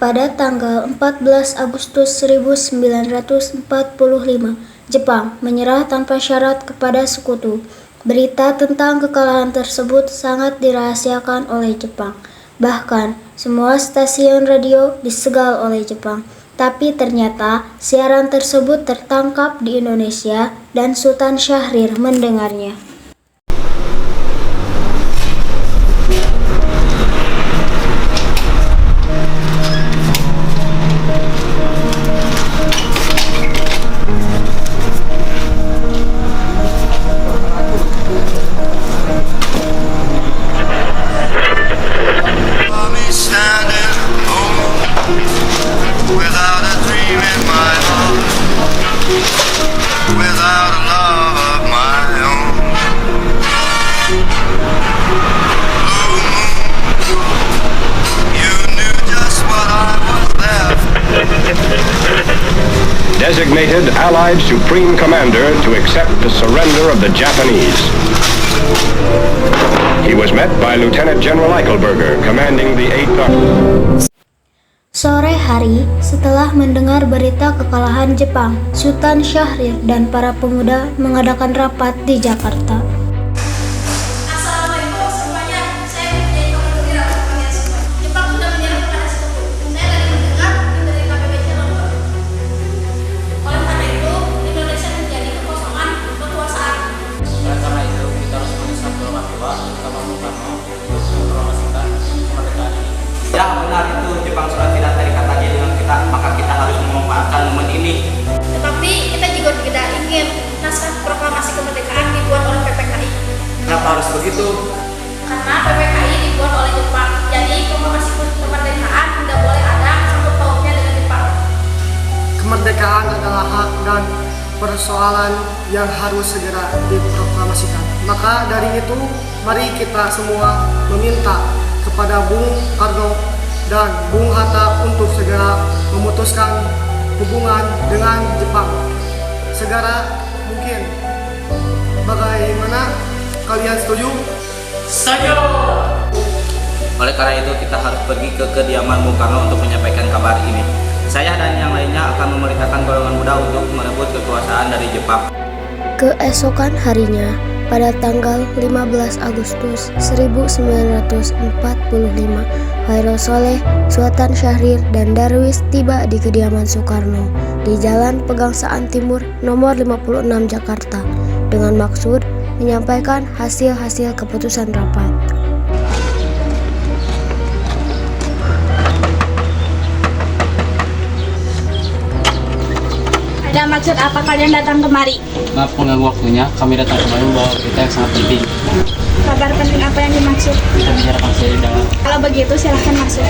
Pada tanggal 14 Agustus 1945, Jepang menyerah tanpa syarat kepada sekutu. Berita tentang kekalahan tersebut sangat dirahasiakan oleh Jepang. Bahkan, semua stasiun radio disegal oleh Jepang. Tapi ternyata siaran tersebut tertangkap di Indonesia dan Sultan Syahrir mendengarnya. Designated Allied Supreme Commander to accept the surrender of the Japanese. He was met by Lieutenant General Eichelberger, commanding the 8th Army. Sore hari, setelah mendengar berita kekalahan Jepang, Sultan Syahrir dan para pemuda mengadakan rapat di Jakarta. Ya benar itu, Jepang sudah tidak terikat lagi dengan kita, maka kita harus memanfaatkan momen ini. Tetapi kita juga tidak ingin naskah proklamasi kemerdekaan dibuat oleh PPKI. Kenapa harus begitu? Karena PPKI dibuat oleh Jepang, jadi proklamasi kemerdekaan tidak boleh ada sangkut pautnya dengan Jepang. Kemerdekaan adalah hak dan persoalan yang harus segera diproklamasikan. Maka dari itu, mari kita semua meminta kepada Bung Karno dan Bung Hatta untuk segera memutuskan hubungan dengan Jepang segera mungkin. Bagaimana, kalian setuju? Setuju! Oleh karena itu kita harus pergi ke kediaman Bung Karno untuk menyampaikan kabar ini. Saya dan yang lainnya akan memerintahkan golongan muda untuk merebut kekuasaan dari Jepang. Keesokan harinya, pada tanggal 15 Agustus 1945, Khairul Soleh, Sultan Syahrir, dan Darwis tiba di kediaman Soekarno di Jalan Pegangsaan Timur nomor 56 Jakarta dengan maksud menyampaikan hasil-hasil keputusan rapat. Ada maksud apa kalian datang kemari? Maaf mengganggu waktunya, kami datang kemari membawa berita yang sangat penting. Kabar penting apa yang dimaksud? Kita bicarakan saja di dalam. Kalau begitu silahkan masuk.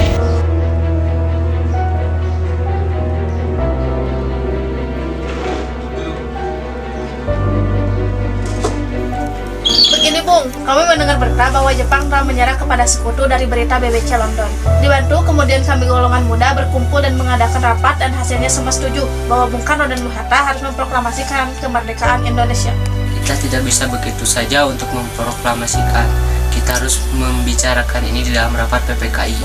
Begini Bung, kami mendengar berita bahwa Jepang telah menyerah kepada sekutu dari berita BBC London. Dibantu, kemudian kami golongan muda berkumpul dan mengadakan rapat dan hasilnya semua setuju bahwa Bung Karno dan Bung Hatta harus memproklamasikan kemerdekaan Indonesia. Kita tidak bisa begitu saja untuk memproklamasikan. Kita harus membicarakan ini di dalam rapat PPKI.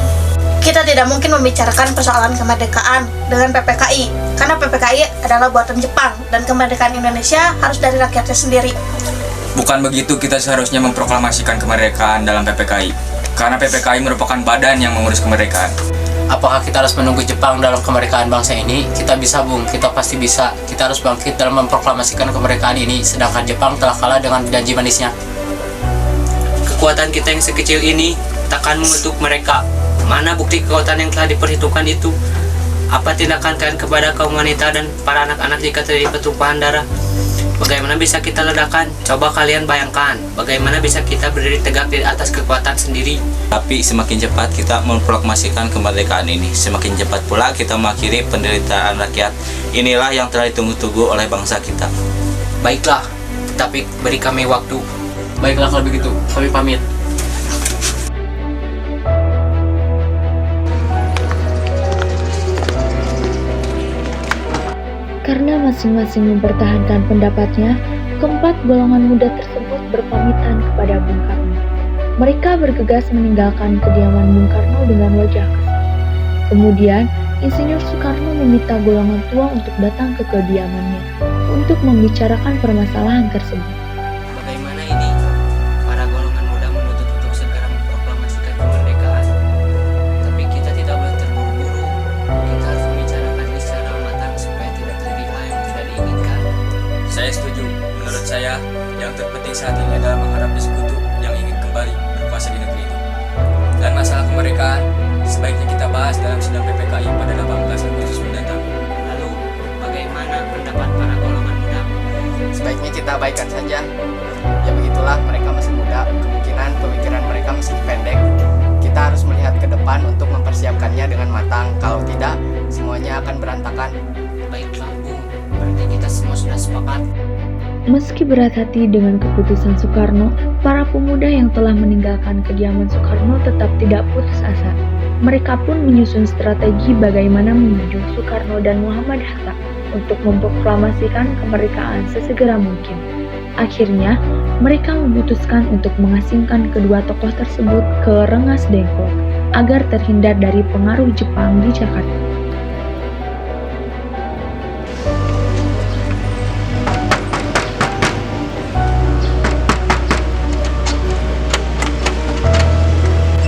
Kita tidak mungkin membicarakan persoalan kemerdekaan dengan PPKI, karena PPKI adalah buatan Jepang dan kemerdekaan Indonesia harus dari rakyatnya sendiri. Bukan begitu, kita seharusnya memproklamasikan kemerdekaan dalam PPKI. Karena PPKI merupakan badan yang mengurus kemerdekaan. Apakah kita harus menunggu Jepang dalam kemerdekaan bangsa ini? Kita bisa Bung, kita pasti bisa. Kita harus bangkit dalam memproklamasikan kemerdekaan ini, sedangkan Jepang telah kalah dengan janji manisnya. Kekuatan kita yang sekecil ini takkan mengutuk mereka. Mana bukti kekuatan yang telah diperhitungkan itu? Apa tindakan kalian kepada kaum wanita dan para anak-anak jika terjadi pertumpahan darah? Bagaimana bisa kita ledakan? Coba kalian bayangkan, bagaimana bisa kita berdiri tegak di atas kekuatan sendiri? Tapi semakin cepat kita memproklamasikan kemerdekaan ini, semakin cepat pula kita mengakhiri penderitaan rakyat. Inilah yang telah ditunggu-tunggu oleh bangsa kita. Baiklah, tapi beri kami waktu. Baiklah kalau begitu, kami pamit. Karena masing-masing mempertahankan pendapatnya, keempat golongan muda tersebut berpamitan kepada Bung Karno. Mereka bergegas meninggalkan kediaman Bung Karno dengan wajah kesal. Kemudian, Insinyur Soekarno meminta golongan tua untuk datang ke kediamannya untuk membicarakan permasalahan tersebut. Bagaimana ini? Para golongan muda menuntut untuk segera memproklamasikan kemerdekaan. Tapi kita tidak boleh terburu-buru. Kita harus membicarakan ini secara matang supaya tidak terjadi hal yang tidak diinginkan. Saya setuju. Menurut saya, yang terpenting saat ini adalah menghadapi sekutu yang ingin kembali berkuasa di negeri ini. Dan masalah kemerdekaan, sebaiknya kita bahas dalam sidang PPKI pada 18 Agustus mendatang. Lalu, bagaimana pendapat para golongan muda? Sebaiknya kita abaikan saja. Ya begitulah, mereka masih muda, kemungkinan pemikiran mereka masih pendek. Kita harus melihat ke depan untuk mempersiapkannya dengan matang. Kalau tidak, semuanya akan berantakan. Baiklah, Bung. Berarti kita semua sudah sepakat. Meski berat hati dengan keputusan Soekarno, para pemuda yang telah meninggalkan kediaman Soekarno tetap tidak putus asa. Mereka pun menyusun strategi bagaimana menunjuk Soekarno dan Muhammad Hatta untuk memproklamasikan kemerdekaan sesegera mungkin. Akhirnya, mereka memutuskan untuk mengasingkan kedua tokoh tersebut ke Rengas Dengklok agar terhindar dari pengaruh Jepang di Jakarta.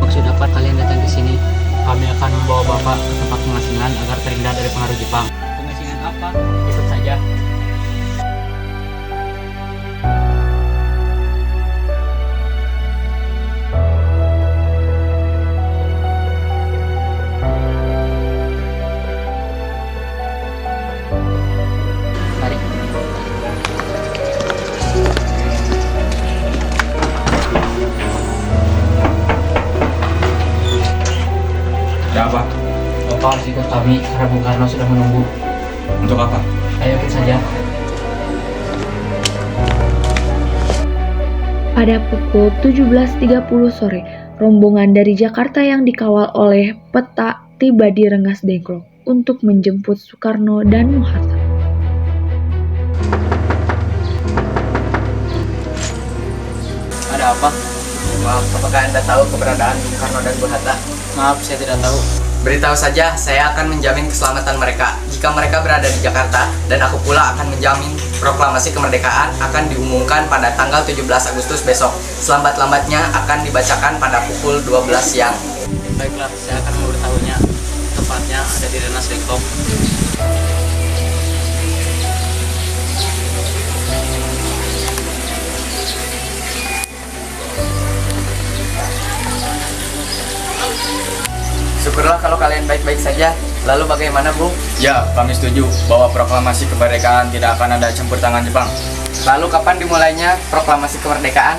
Maksud apa kalian datang ke sini? Kami akan membawa Bapak ke tempat pengasingan agar terhindar dari pengaruh Jepang. Pengasingan apa? Ikut saja. Mari. Ada apa? Bapak harus ikut kami karena Bung Karno sudah menunggu. Untuk apa? Ayo ikut saja. Pada pukul 17.30 sore, rombongan dari Jakarta yang dikawal oleh peta tiba di Rengas Dengklok untuk menjemput Soekarno dan Hatta. Ada apa? Maaf, apakah Anda tahu keberadaan Bung Karno dan Bung Hatta? Maaf, saya tidak tahu. Beritahu saja, saya akan menjamin keselamatan mereka jika mereka berada di Jakarta, dan aku pula akan menjamin proklamasi kemerdekaan akan diumumkan pada tanggal 17 Agustus besok. Selambat-lambatnya akan dibacakan pada pukul 12 siang. Baiklah, saya akan memberitahunya. Tepatnya ada di Rengas Dengklok. Syukurlah kalau kalian baik-baik saja. Lalu bagaimana, Bung? Ya, kami setuju bahwa proklamasi kemerdekaan tidak akan ada campur tangan Jepang. Lalu kapan dimulainya proklamasi kemerdekaan?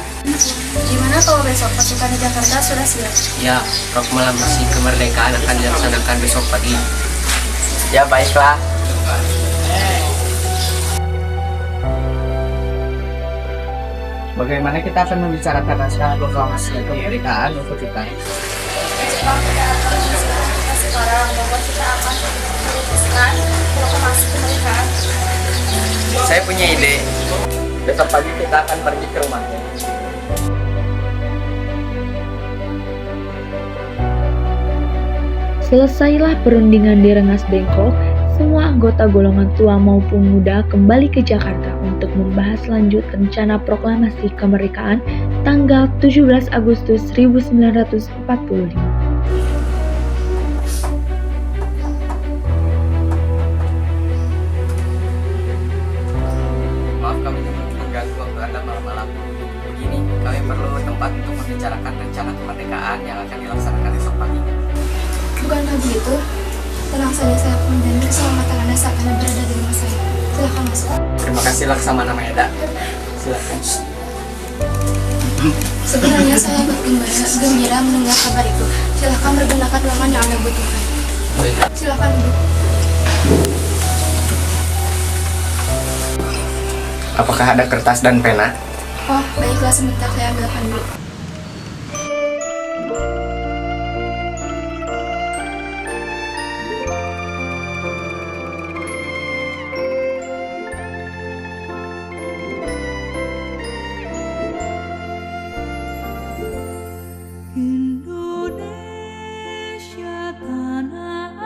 Gimana kalau besok pasukan di Jakarta sudah siap? Ya, proklamasi kemerdekaan akan dilaksanakan besok pagi. Ya baiklah. Bagaimana kita akan membicarakan naskah proklamasi kemerdekaan untuk kita? Sekarang bahwa kita akan memutuskan proklamasi kemerdekaan. Saya punya ide. Besok pagi kita akan pergi ke rumahnya. Selesailah perundingan di Rengas Dengklok, semua anggota golongan tua maupun muda kembali ke Jakarta untuk membahas lanjut rencana proklamasi kemerdekaan tanggal 17 Agustus 1945. Maaf kami mengganggu waktu Anda malam-malam. Begini, kami perlu tempat untuk membicarakan rencana kemerdekaan yang akan dilaksanakan esok pagi. Bukankah begitu? Tenang saja, saya akan menjamin keselamatan Anda saat Anda berada di rumah saya. Silahkan masuk. Terima kasih Laksamana Maeda. Silakan. Sebenarnya saya gembira mendengar kabar itu. Silahkan bergunakan ruangan yang Anda butuhkan. Silahkan duduk. Apakah ada kertas dan pena? Oh, baiklah, sebentar saya ambilkan dulu. Indonesia tanah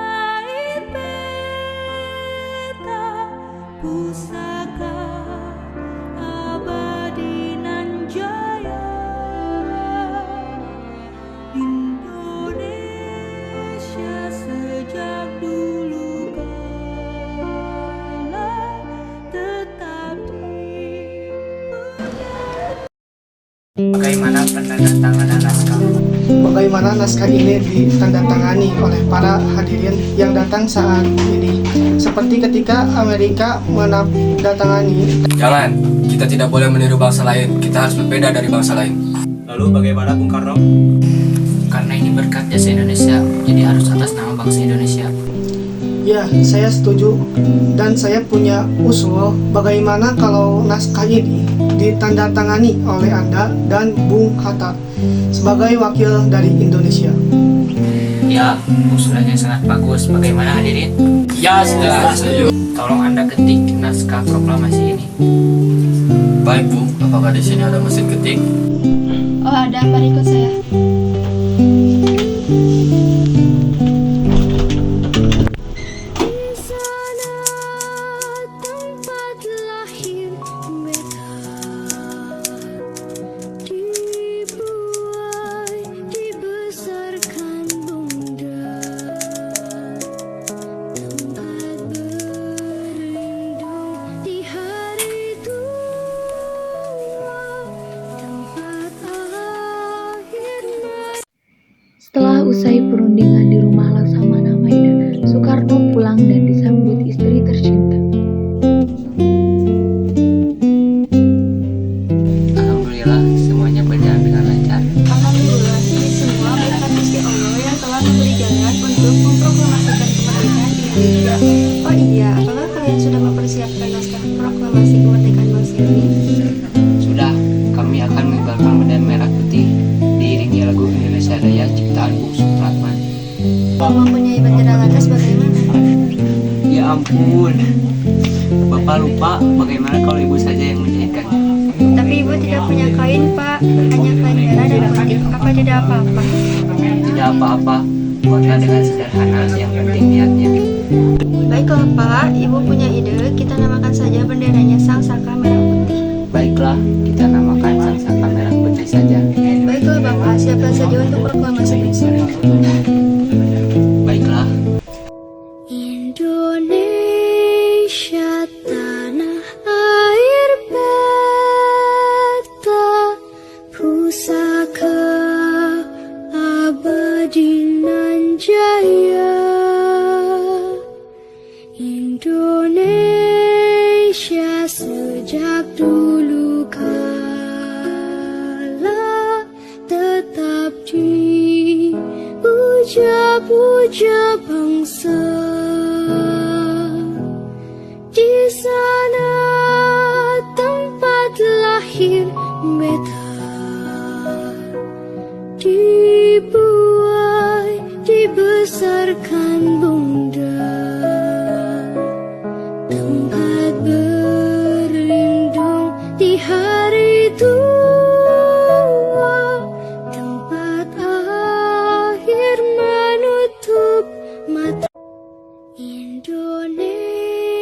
pusaka abadi nan jaya, Indonesia sejak dulu kala tetap Bagaimana penandatanganan naskah? Bagaimana naskah ini ditandatangani oleh para hadirin yang datang saat ini, seperti ketika Amerika menandatangani. Jangan, kita tidak boleh meniru bangsa lain. Kita harus berbeda dari bangsa lain. Lalu bagaimana Bung Karno? Karena ini berkat jasa Indonesia, jadi harus atas nama bangsa Indonesia. Ya, saya setuju dan saya punya usul bagaimana kalau naskah ini ditandatangani oleh Anda dan Bung Hatta sebagai wakil dari Indonesia. Ya, usulannya sangat bagus. Bagaimana hadirin? Ya, setuju. Tolong Anda ketik naskah proklamasi ini. Baik Bu, apakah di sini ada mesin ketik? Oh ada, mari ikut saya. Setelah usai perundingan di rumah Laksamana Maida, Soekarno pulang dan disambut istri tercinta. Alhamdulillah, semuanya berjalan dengan lancar. Alhamdulillah, ini semua berkat Gusti Allah yang telah memberi jalan untuk memproklamasikan kemerdekaan Indonesia. Oh iya, apakah kalian sudah mempersiapkan naskah proklamasi kemerdekaan bangsa ini? Sudah, kami akan mengibarkan bendera merah putih diiringi lagu Indonesia Raya ciptaan Bung Supratman. Kalau mempunyai bendera lantas bagaimana? Ya ampun, Bapak lupa bagaimana kalau ibu saja yang menjahitkan. Tapi ibu tidak punya kain, Pak. Hanya kain merah dan putih. Apa tidak apa-apa? Tidak apa-apa, buatlah dengan sederhana, yang penting niatnya. Baiklah, Pak. Ibu punya ide. Kita namakan saja benderanya Sang Saka Merah Putih. Baiklah, kita namakan Sang Saka Merah Putih saja. Baiklah, Bapak. Siapkan saja untuk proklamasi besok. Baiklah. Indonesia tanah air beta, pusaka abadi nan jaya, Indonesia sejak dulu kala tetap dipuja-puja bangsa. Di sana tempat lahir beta, dibuai dibesarkan bunda, tempat berlindung di hari tua, tempat akhir menutup mata. Indonesia.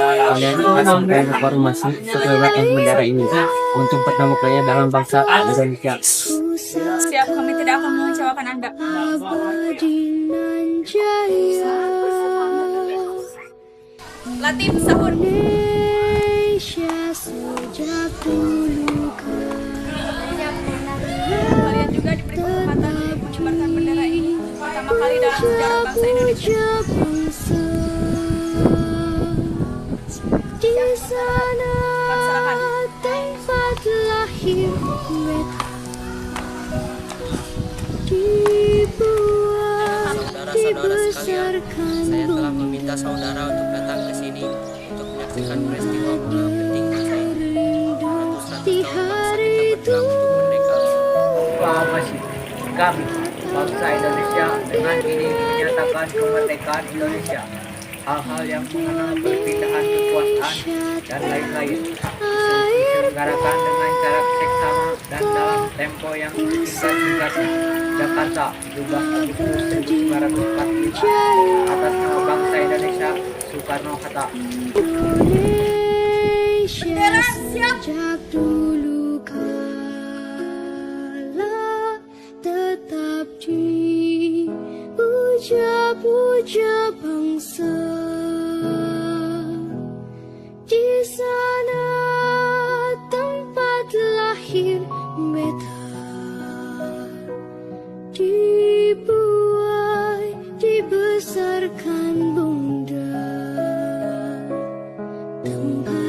Kalian akan reformasi sesuai bendera ini untuk pertama kalinya dalam bangsa Indonesia. Siap, kami tidak akan mengecewakan Anda. Abadi nan jaya, Latif, sahur. Indonesia sejak dulu Kalian juga diberi kesempatan untuk mengibarkan bendera ini pertama kali dalam sejarah bangsa Indonesia. di sana tempat lahir beta, dibuat Saudara-saudara sekalian, dibesarkan saya telah meminta saudara untuk datang ke sini untuk menyaksikan peristiwa momen penting bangsa ini. Beratus-ratus di tahun bangsa hari kita berjuang untuk merdeka. Proklamasi kami bangsa Indonesia dengan ini menyatakan kemerdekaan Indonesia. Hal-hal yang mengenal perpindahan kekuasaan dan lain-lain diselenggarakan dengan cara seksama dan dalam tempo yang singkat-singkatnya. Jakarta, 17 Agustus 1945. Atas nama bangsa Indonesia, Soekarno-Hatta. sejak dulu kala tetap dipuja-puja bangsa. Di sana tempat lahir beta, dibuai, dibesarkan bunda, tempat